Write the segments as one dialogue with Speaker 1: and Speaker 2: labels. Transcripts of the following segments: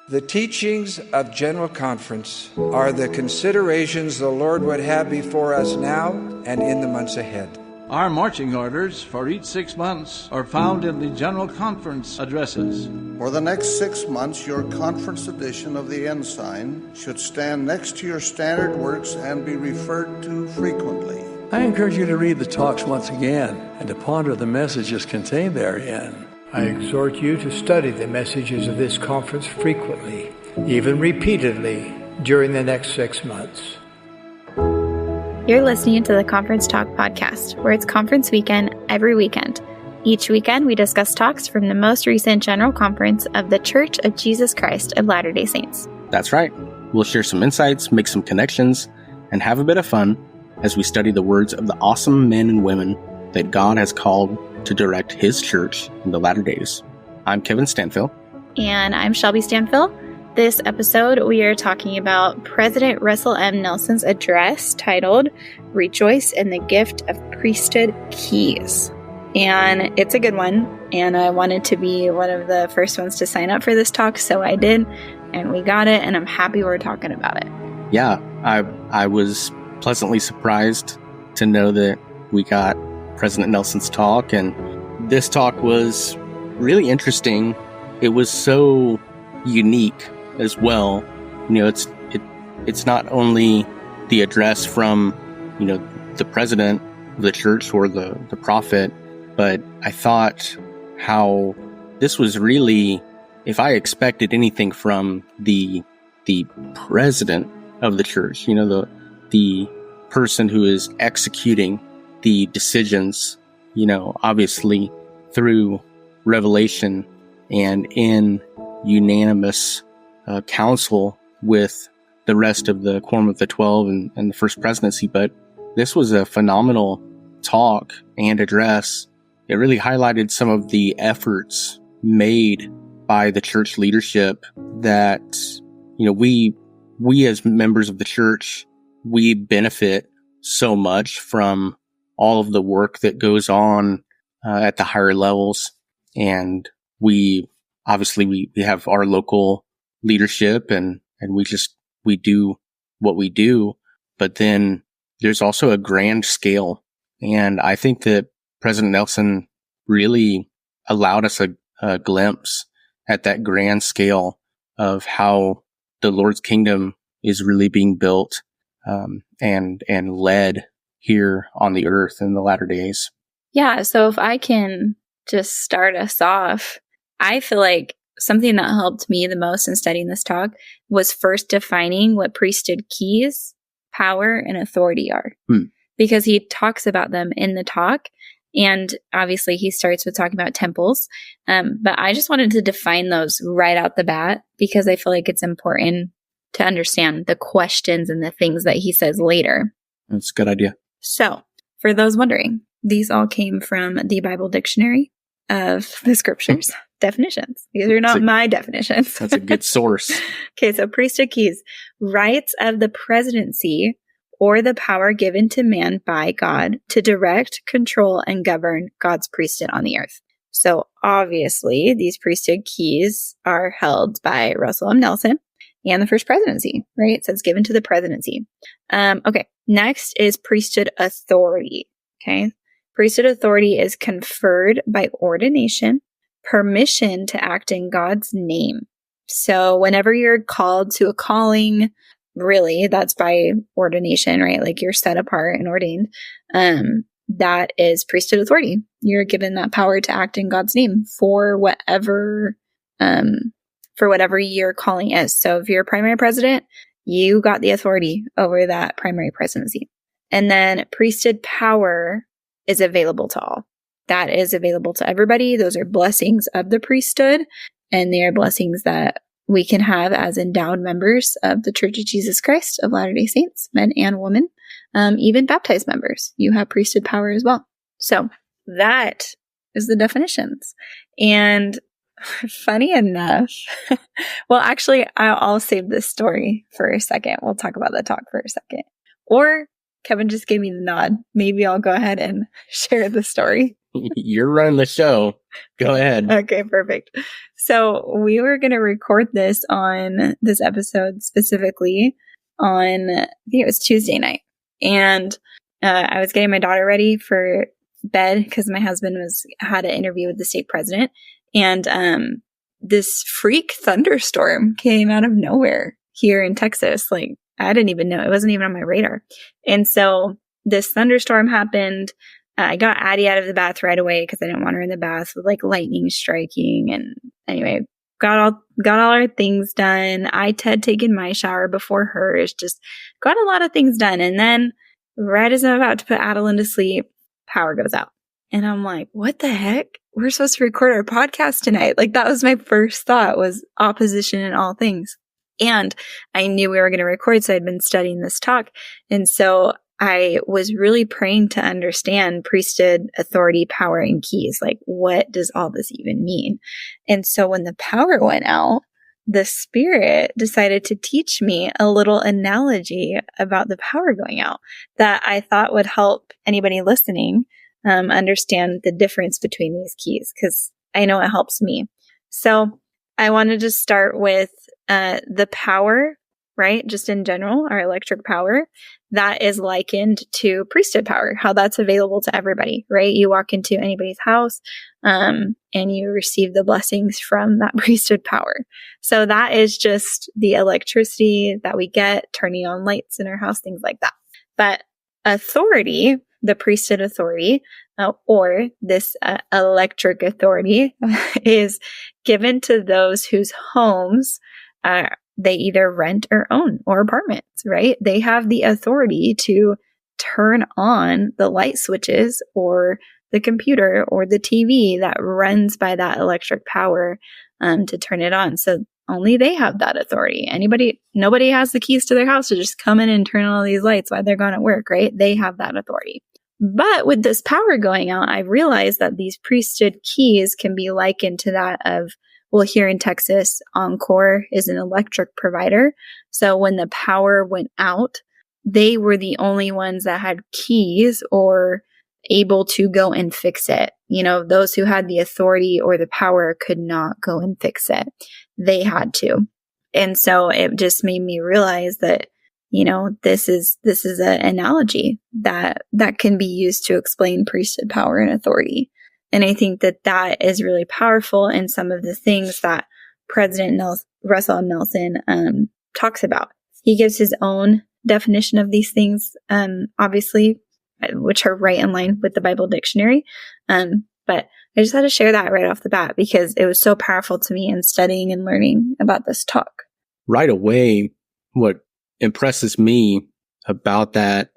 Speaker 1: The teachings of General Conference are the considerations the Lord would have before us now and in the months ahead.
Speaker 2: Our marching orders for each 6 months are found in the General Conference addresses.
Speaker 3: For the next 6 months, your conference edition of the Ensign should stand next to your standard works and be referred to frequently.
Speaker 4: I encourage you to read the talks once again and to ponder the messages contained therein.
Speaker 5: I exhort you to study the messages of this conference frequently, even repeatedly, during the next 6 months.
Speaker 6: You're listening to the Conference Talk podcast, where it's conference weekend every weekend. Each weekend, we discuss talks from the most recent General Conference of the Church of Jesus Christ of Latter-day Saints.
Speaker 7: That's right. We'll share some insights, make some connections, and have a bit of fun as we study the words of the awesome men and women that God has called to direct His church in the latter days. I'm Kevin Stanfill.
Speaker 6: And I'm Shelby Stanfill. This episode, we are talking about President Russell M. Nelson's address titled, Rejoice in the Gift of Priesthood Keys. And it's a good one, and I wanted to be one of the first ones to sign up for this talk, so I did, and we got it, and I'm happy we're talking about it.
Speaker 7: Yeah, I was pleasantly surprised to know that we got President Nelson's talk, and this talk was really interesting. It was so unique as well. You know, it's not only the address from, you know, the president of the church or the prophet, but I thought how this was really, if I expected anything from the president of the church, you know, the person who is executing the decisions, you know, obviously through revelation and in unanimous counsel with the rest of the Quorum of the 12 and the First Presidency. But this was a phenomenal talk and address. It really highlighted some of the efforts made by the church leadership that, you know, we as members of the church, we benefit so much from all of the work that goes on at the higher levels. And we have our local leadership and we do what we do, but then there's also a grand scale. And I think that President Nelson really allowed us a glimpse at that grand scale of how the Lord's kingdom is really being built and led here on the earth in the latter days.
Speaker 6: Yeah, so if I can just start us off, I feel like something that helped me the most in studying this talk was first defining what priesthood keys, power, and authority are. Because he talks about them in the talk, and obviously he starts with talking about temples. But I just wanted to define those right out the bat because I feel like it's important to understand the questions and the things that he says later.
Speaker 7: That's a good idea.
Speaker 6: So, for those wondering, these all came from the Bible Dictionary of the Scriptures definitions. These are not my definitions.
Speaker 7: That's a good source.
Speaker 6: Okay, so priesthood keys, rights of the presidency or the power given to man by God to direct, control, and govern God's priesthood on the earth. So, obviously, these priesthood keys are held by Russell M. Nelson and the First Presidency, right? So it's given to the presidency. Okay, next is priesthood authority, okay? Priesthood authority is conferred by ordination, permission to act in God's name. So whenever you're called to a calling, really, that's by ordination, right? Like you're set apart and ordained. That is priesthood authority. You're given that power to act in God's name for whatever your calling is. So if you're a primary president, you got the authority over that primary presidency. And then priesthood power is available to all. That is available to everybody. Those are blessings of the priesthood, and they are blessings that we can have as endowed members of the Church of Jesus Christ of Latter-day Saints, men and women, even baptized members. You have priesthood power as well. So that is the definitions. And funny enough, well, actually, I'll save this story for a second. We'll talk about the talk for a second. Or Kevin just gave me the nod. Maybe I'll go ahead and share the story.
Speaker 7: You're running the show. Go ahead.
Speaker 6: Okay, perfect. So we were going to record this episode specifically on, I think it was Tuesday night. And I was getting my daughter ready for bed because my husband had an interview with the state president. And this freak thunderstorm came out of nowhere here in Texas. Like, I didn't even know. It wasn't even on my radar. And so this thunderstorm happened. I got Addie out of the bath right away because I didn't want her in the bath with like lightning striking. And anyway, got all our things done. I had taken my shower before hers, just got a lot of things done. And then right as I'm about to put Adeline to sleep, power goes out. And I'm like, what the heck? We're supposed to record our podcast tonight. Like, that was my first thought, was opposition in all things. And I knew we were going to record, so I'd been studying this talk. And so I was really praying to understand priesthood, authority, power, and keys. Like, what does all this even mean? And so when the power went out, the Spirit decided to teach me a little analogy about the power going out that I thought would help anybody listening understand the difference between these keys, because I know it helps me. So I wanted to start with the power, right? Just in general, our electric power that is likened to priesthood power, how that's available to everybody, right? You walk into anybody's house and you receive the blessings from that priesthood power. So that is just the electricity that we get, turning on lights in our house, things like that. But authority, the priesthood authority, or this electric authority is given to those whose homes they either rent or own, or apartments, right? They have the authority to turn on the light switches or the computer or the TV that runs by that electric power to turn it on. So only they have that authority. Nobody has the keys to their house to just come in and turn on all these lights while they're gone at work, right? They have that authority. But with this power going out, I realized that these priesthood keys can be likened to that of, well, here in Texas, Encore is an electric provider. So when the power went out, they were the only ones that had keys or able to go and fix it. You know, those who had the authority or the power could not go and fix it. They had to. And so it just made me realize that, you know, this is an analogy that can be used to explain priesthood power and authority. And I think that is really powerful in some of the things that President Russell M. Nelson talks about. He gives his own definition of these things, obviously, which are right in line with the Bible dictionary. But I just had to share that right off the bat because it was so powerful to me in studying and learning about this talk. Right
Speaker 7: away, what impresses me about that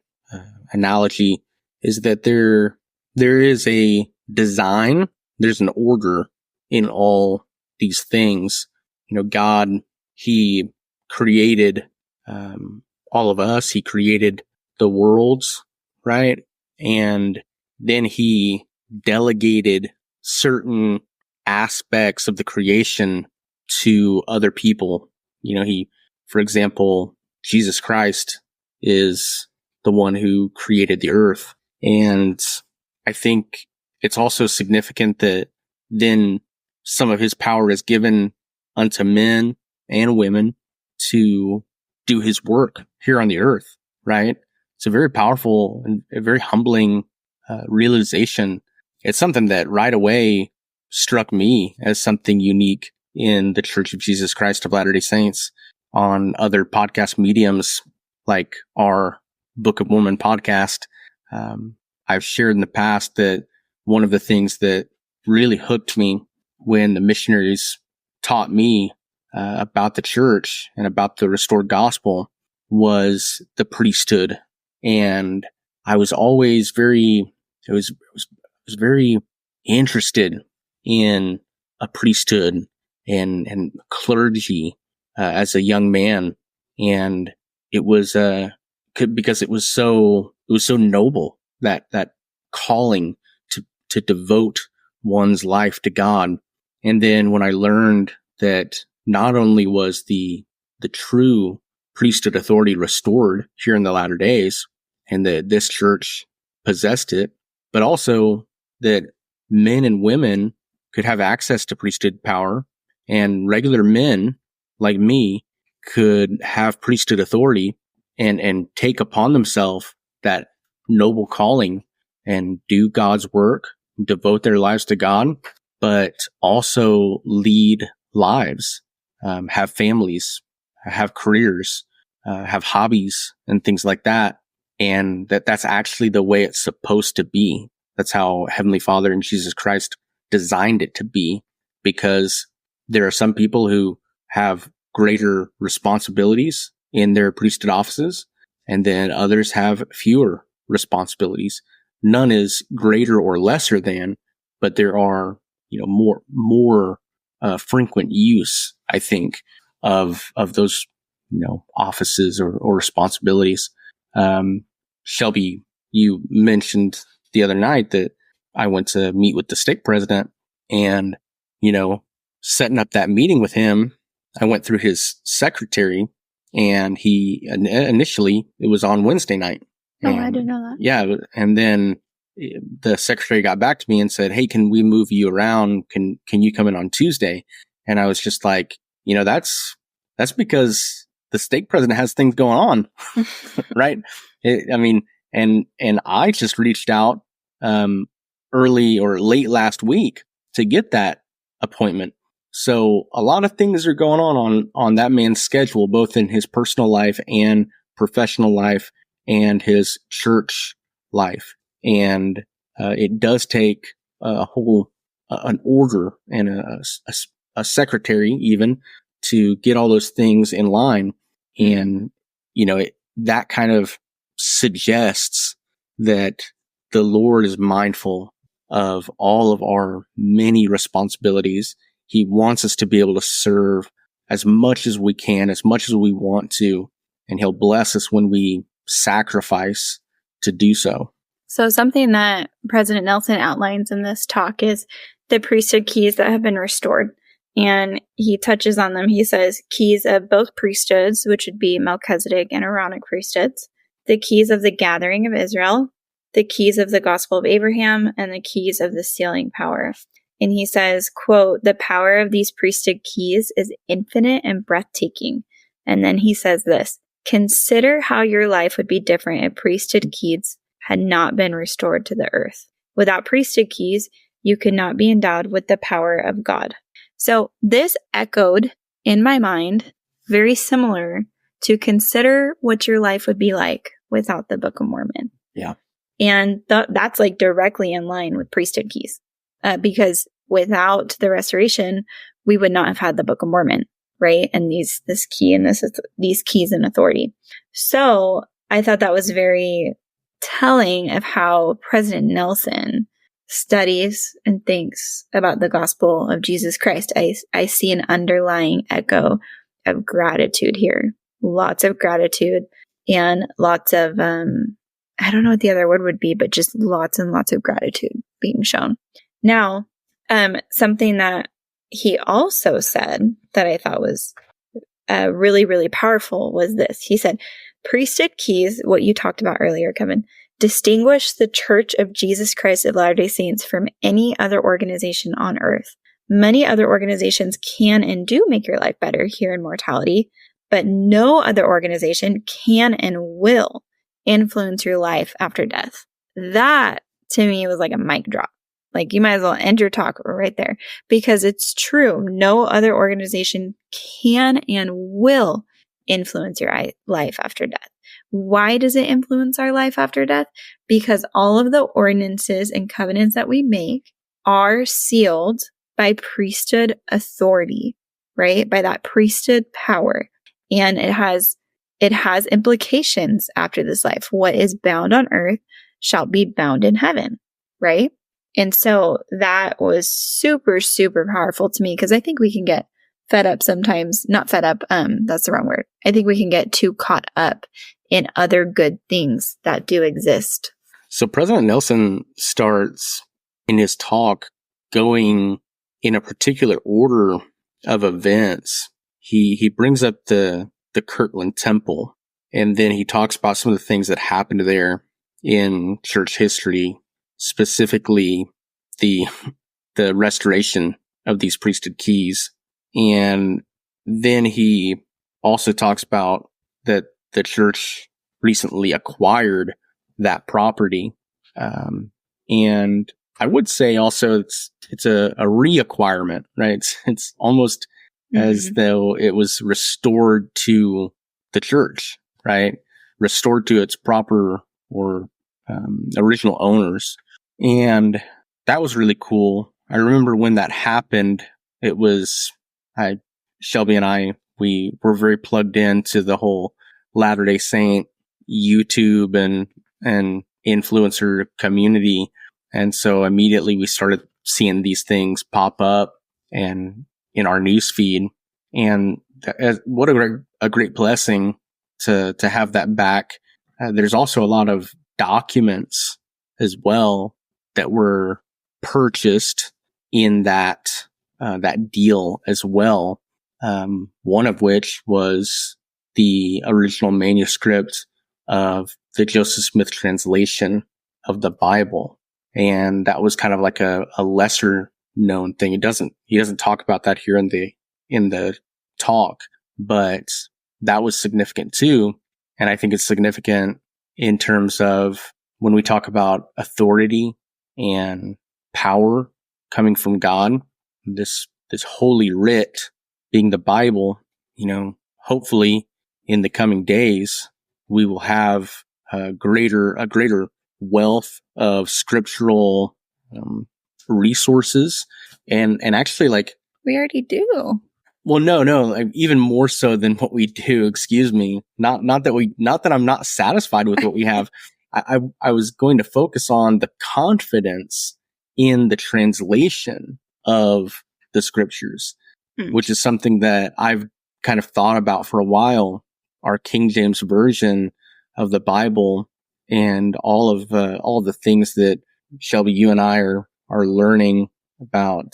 Speaker 7: analogy is that there is a design, there's an order in all these things. You know, God, He created all of us. He created the worlds, right? And then He delegated certain aspects of the creation to other people. You know, for example, Jesus Christ is the one who created the earth. And I think it's also significant that then some of His power is given unto men and women to do His work here on the earth, right? It's a very powerful and a very humbling realization. It's something that right away struck me as something unique in the Church of Jesus Christ of Latter-day Saints. On other podcast mediums like our Book of Mormon podcast, I've shared in the past that one of the things that really hooked me when the missionaries taught me about the church and about the restored gospel was the priesthood. And I was always very interested in a priesthood and clergy as a young man. And it was because it was so noble, that calling to devote one's life to God. And then when I learned that not only was the true priesthood authority restored here in the latter days, and that this church possessed it, but also that men and women could have access to priesthood power, and regular men like me could have priesthood authority and take upon themselves that noble calling and do God's work, devote their lives to God, but also lead lives, have families, have careers, have hobbies and things like that. And that's actually the way it's supposed to be. That's how Heavenly Father and Jesus Christ designed it to be, because there are some people who have greater responsibilities in their priesthood offices, and then others have fewer responsibilities. None is greater or lesser than, but there are, more frequent use, I think, of those, offices or responsibilities. Shelby, you mentioned the other night that I went to meet with the stake president, and, setting up that meeting with him, I went through his secretary, and initially it was on Wednesday night.
Speaker 6: Oh, I didn't know that.
Speaker 7: Yeah. And then the secretary got back to me and said, "Hey, can we move you around? Can you come in on Tuesday?" And I was just like, that's because the stake president has things going on, right? And I just reached out, early or late last week to get that appointment. So a lot of things are going on that man's schedule, both in his personal life and professional life and his church life. And it does take an order and a secretary even to get all those things in line. And, that kind of suggests that the Lord is mindful of all of our many responsibilities. He wants us to be able to serve as much as we can, as much as we want to, and He'll bless us when we sacrifice to do so.
Speaker 6: So something that President Nelson outlines in this talk is the priesthood keys that have been restored. And he touches on them. He says keys of both priesthoods, which would be Melchizedek and Aaronic priesthoods, the keys of the gathering of Israel, the keys of the gospel of Abraham, and the keys of the sealing power. And he says, quote, "The power of these priesthood keys is infinite and breathtaking." And then he says this, "Consider how your life would be different if priesthood keys had not been restored to the earth. Without priesthood keys, you could not be endowed with the power of God." So this echoed in my mind, very similar to consider what your life would be like without the Book of Mormon.
Speaker 7: Yeah.
Speaker 6: And that's like directly in line with priesthood keys, because without the restoration, we would not have had the Book of Mormon, right? And these keys and authority. So I thought that was very telling of how President Nelson studies and thinks about the gospel of Jesus Christ. I see an underlying echo of gratitude here. Lots of gratitude and lots of, I don't know what the other word would be, but just lots and lots of gratitude being shown. Now, something that he also said that I thought was really, really powerful was this. He said, priesthood keys, what you talked about earlier, Kevin, distinguish the Church of Jesus Christ of Latter-day Saints from any other organization on earth. Many other organizations can and do make your life better here in mortality, but no other organization can and will influence your life after death. That, to me, was like a mic drop. Like, you might as well end your talk right there, because it's true. No other organization can and will influence your life after death. Why does it influence our life after death? Because all of the ordinances and covenants that we make are sealed by priesthood authority, right? By that priesthood power. And it has implications after this life. What is bound on earth shall be bound in heaven, right? And so that was super, super powerful to me, because I think we can get fed up sometimes. Not fed up, that's the wrong word. I think we can get too caught up in other good things that do exist.
Speaker 7: So President Nelson starts in his talk going in a particular order of events. He brings up the Kirtland Temple, And then he talks about some of the things that happened there in church history, specifically the restoration of these priesthood keys. And then he also talks about that the church recently acquired that property. And I would say also it's a reacquirement, right? It's almost as though it was restored to the church, right? Restored to its proper or original owners. And that was really cool. I remember when that happened, it was, Shelby and I, we were very plugged into the whole Latter-day Saint YouTube and influencer community. And so immediately we started seeing these things pop up and in our news feed. And what a great blessing to have that back. There's also a lot of documents as well that were purchased in that deal as well. One of which was the original manuscript of the Joseph Smith translation of the Bible. And that was kind of like a lesser known thing. He doesn't talk about that here in the talk, but that was significant too. And I think it's significant in terms of when we talk about authority and power coming from God, this holy writ being the Bible, hopefully in the coming days, we will have a greater wealth of scriptural resources and actually like
Speaker 6: We already do.
Speaker 7: well no even more so than what we do, excuse me, not that I'm not satisfied with what we have. I was going to focus on the confidence in the translation of the scriptures, which is something that I've kind of thought about for a while. Our King James version of the Bible and all of the things that Shelby, you and I are learning about,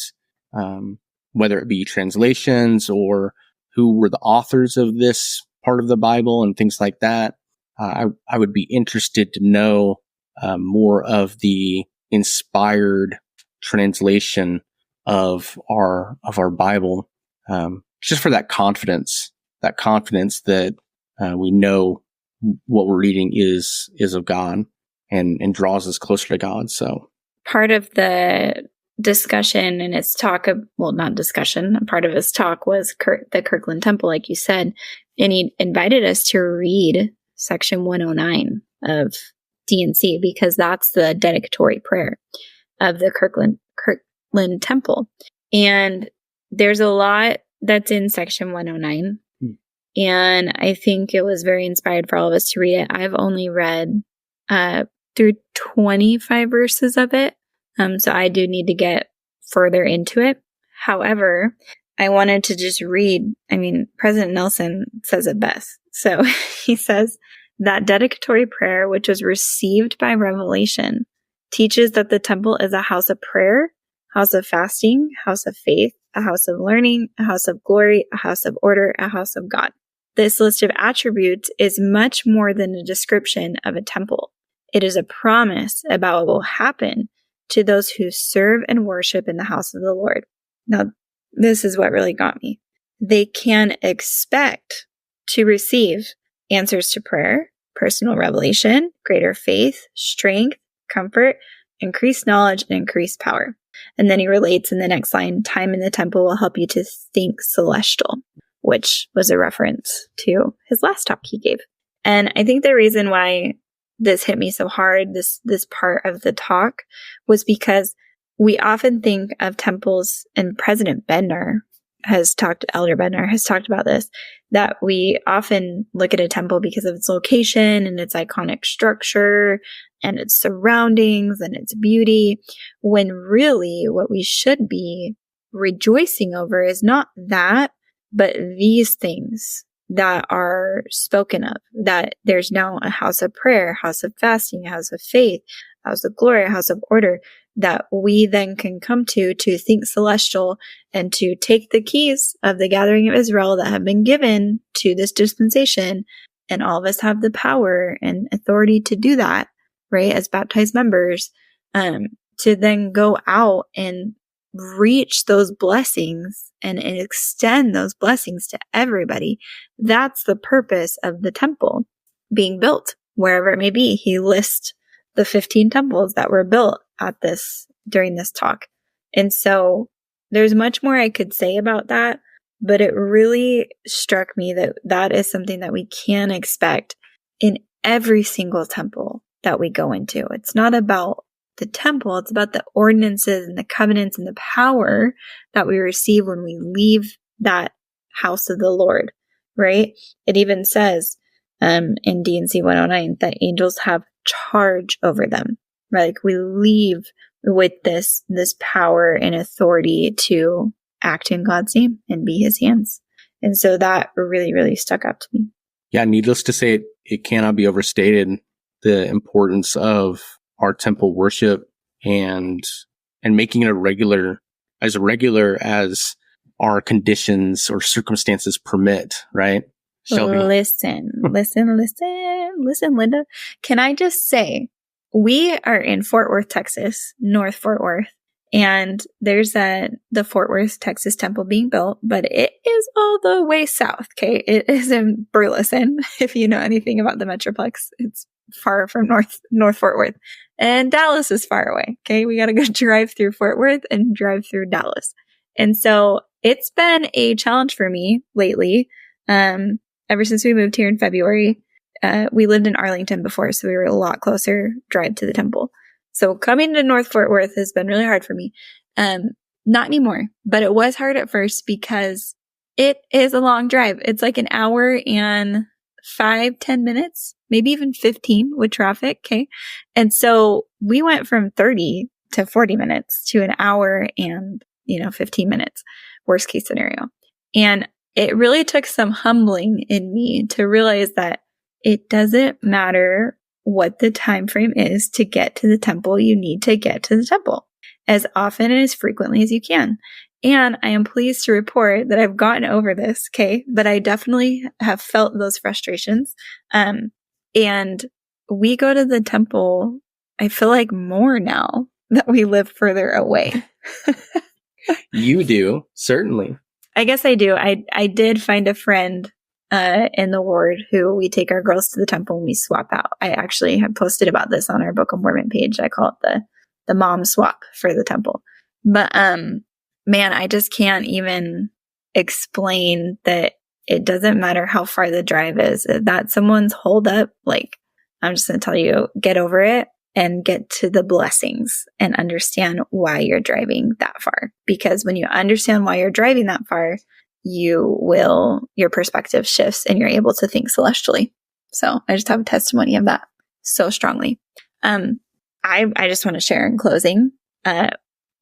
Speaker 7: whether it be translations or who were the authors of this part of the Bible and things like that. I would be interested to know more of the inspired translation of our Bible, just for that confidence that we know what we're reading is of God and draws us closer to God. So
Speaker 6: Part of the discussion and its talk, not discussion, part of his talk was the Kirkland Temple, like you said, and he invited us to read section 109 of D&C because that's the dedicatory prayer of the Kirkland Temple. And there's a lot that's in section 109. And I think it was very inspired for all of us to read it. I've only read through 25 verses of it. So I do need to get further into it. However, I wanted to just read, President Nelson says it best. So he says that dedicatory prayer, which was received by revelation, teaches that the temple is a house of prayer, house of fasting, house of faith, a house of learning, a house of glory, a house of order, a house of God. This list of attributes is much more than a description of a temple. It is a promise about what will happen to those who serve and worship in the house of the Lord. Now, this is what really got me. They can expect to receive answers to prayer, personal revelation, greater faith, strength, comfort, increased knowledge, and increased power. And then he relates in the next line, time in the temple will help you to think celestial, which was a reference to his last talk he gave. And I think the reason why this hit me so hard, this part of the talk, was because we often think of temples, and Elder Bednar has talked about this, that we often look at a temple because of its location and its iconic structure and its surroundings and its beauty, when really what we should be rejoicing over is not that, but these things that are spoken of, that there's now a house of prayer, house of fasting, house of faith, house of glory, house of order, that we then can come to think celestial and to take the keys of the gathering of Israel that have been given to this dispensation and all of us have the power and authority to do that, right? As baptized members, to then go out and reach those blessings and extend those blessings to everybody. That's the purpose of the temple being built, wherever it may be. He lists the 15 temples that were built during this talk. And so there's much more I could say about that, but it really struck me that that is something that we can expect in every single temple that we go into. It's not about the temple, it's about the ordinances and the covenants and the power that we receive when we leave that house of the Lord, right? It even says in D&C 109 that angels have charge over them, right? Like we leave with this power and authority to act in God's name and be his hands. And so that really, really stuck out to me.
Speaker 7: Yeah, needless to say, it cannot be overstated the importance of our temple worship and making it as regular as our conditions or circumstances permit, right? Shelby.
Speaker 6: Listen, Linda. Can I just say, we are in Fort Worth, Texas, North Fort Worth, and there's the Fort Worth, Texas temple being built, but it is all the way south, okay? It is in Burleson, if you know anything about the Metroplex. It's far from North Fort Worth. And Dallas is far away, okay? We got to go drive through Fort Worth and drive through Dallas. And so it's been a challenge for me lately. Ever since we moved here in February, we lived in Arlington before, so we were a lot closer drive to the temple. So coming to North Fort Worth has been really hard for me. Not anymore, but it was hard at first because it is a long drive. It's like an hour and 5-10 minutes, maybe even 15 with traffic. Okay. And so we went from 30 to 40 minutes to an hour and, 15 minutes, worst case scenario. And it really took some humbling in me to realize that it doesn't matter what the time frame is to get to the temple. You need to get to the temple as often and as frequently as you can. And I am pleased to report that I've gotten over this, okay? But I definitely have felt those frustrations. And we go to the temple, I feel like more now that we live further away.
Speaker 7: You do, certainly.
Speaker 6: I guess I do. I did find a friend in the ward who we take our girls to the temple and we swap out. I actually have posted about this on our Book of Mormon page. I call it the mom swap for the temple. But man, I just can't even explain that it doesn't matter how far the drive is. If that's someone's hold up, like, I'm just going to tell you, get over it and get to the blessings and understand why you're driving that far. Because when you understand why you're driving that far, your perspective shifts and you're able to think celestially. So I just have a testimony of that so strongly. I just want to share in closing,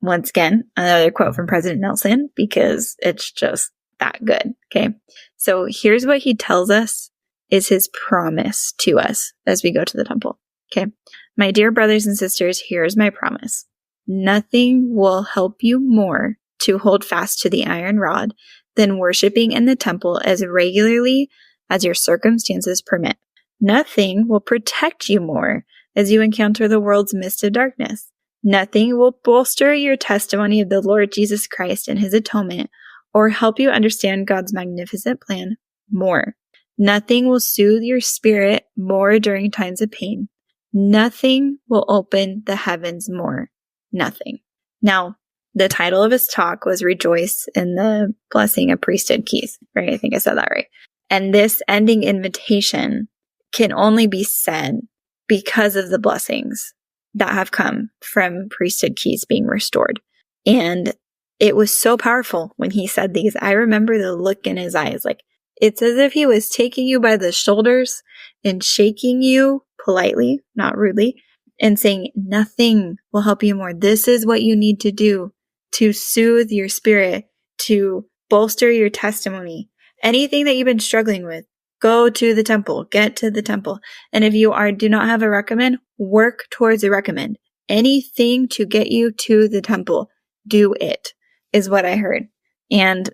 Speaker 6: once again, another quote from President Nelson, because it's just that good. Okay. So here's what he tells us is his promise to us as we go to the temple. Okay. My dear brothers and sisters, here's my promise. Nothing will help you more to hold fast to the iron rod than worshiping in the temple as regularly as your circumstances permit. Nothing will protect you more as you encounter the world's mist of darkness. Nothing will bolster your testimony of the Lord Jesus Christ and his atonement or help you understand God's magnificent plan more. Nothing will soothe your spirit more during times of pain. Nothing will open the heavens more. Nothing. Now, the title of his talk was Rejoice in the Blessing of Priesthood Keys, right? I think I said that right. And this ending invitation can only be said because of the blessings that have come from priesthood keys being restored. And it was so powerful when he said these. I remember the look in his eyes. Like, it's as if he was taking you by the shoulders and shaking you politely, not rudely, and saying, nothing will help you more. This is what you need to do to soothe your spirit, to bolster your testimony. Anything that you've been struggling with, go to the temple, get to the temple. And if you do not have a recommend, work towards a recommend. Anything to get you to the temple, do it, is what I heard. And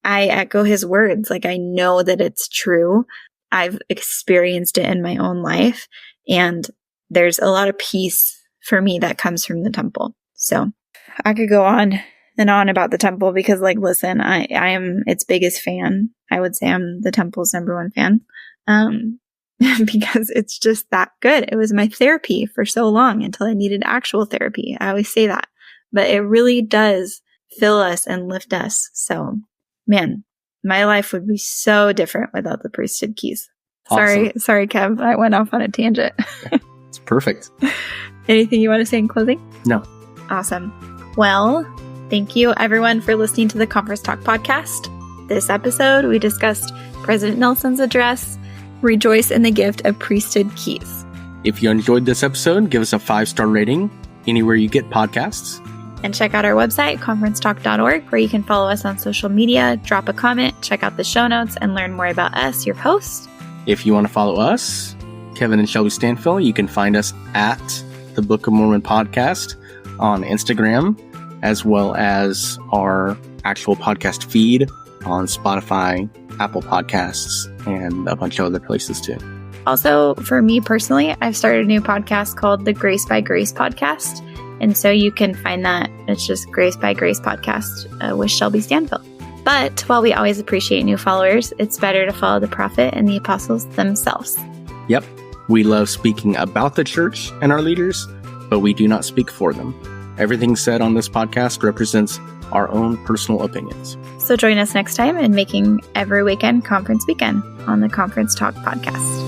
Speaker 6: I echo his words. Like, I know that it's true. I've experienced it in my own life. And there's a lot of peace for me that comes from the temple. So I could go on and on about the temple because, like, listen, I am its biggest fan. I would say I'm the temple's number one fan. Because it's just that good. It was my therapy for so long until I needed actual therapy. I always say that, but it really does fill us and lift us. So, man, my life would be so different without the priesthood keys.
Speaker 7: Awesome.
Speaker 6: Sorry, Kev. I went off on a tangent.
Speaker 7: It's perfect.
Speaker 6: Anything you want to say in closing?
Speaker 7: No.
Speaker 6: Awesome. Well, thank you everyone for listening to the Conference Talk podcast. This episode, we discussed President Nelson's address, rejoice in the gift of priesthood keys.
Speaker 7: If you enjoyed this episode, give us a 5-star rating anywhere you get podcasts.
Speaker 6: And check out our website, conferencetalk.org, where you can follow us on social media, drop a comment, check out the show notes, and learn more about us, your host.
Speaker 7: If you want to follow us, Kevin and Shelby Stanfill, you can find us at the Book of Mormon Podcast on Instagram, as well as our actual podcast feed on Spotify, Apple Podcasts, and a bunch of other places too.
Speaker 6: Also, for me personally, I've started a new podcast called the Grace by Grace Podcast. And so you can find that. It's just Grace by Grace Podcast with Shelby Stanfill. But while we always appreciate new followers, it's better to follow the prophet and the apostles themselves.
Speaker 7: Yep. We love speaking about the church and our leaders, but we do not speak for them. Everything said on this podcast represents our own personal opinions.
Speaker 6: So join us next time in making every weekend conference weekend on the Conference Talk podcast.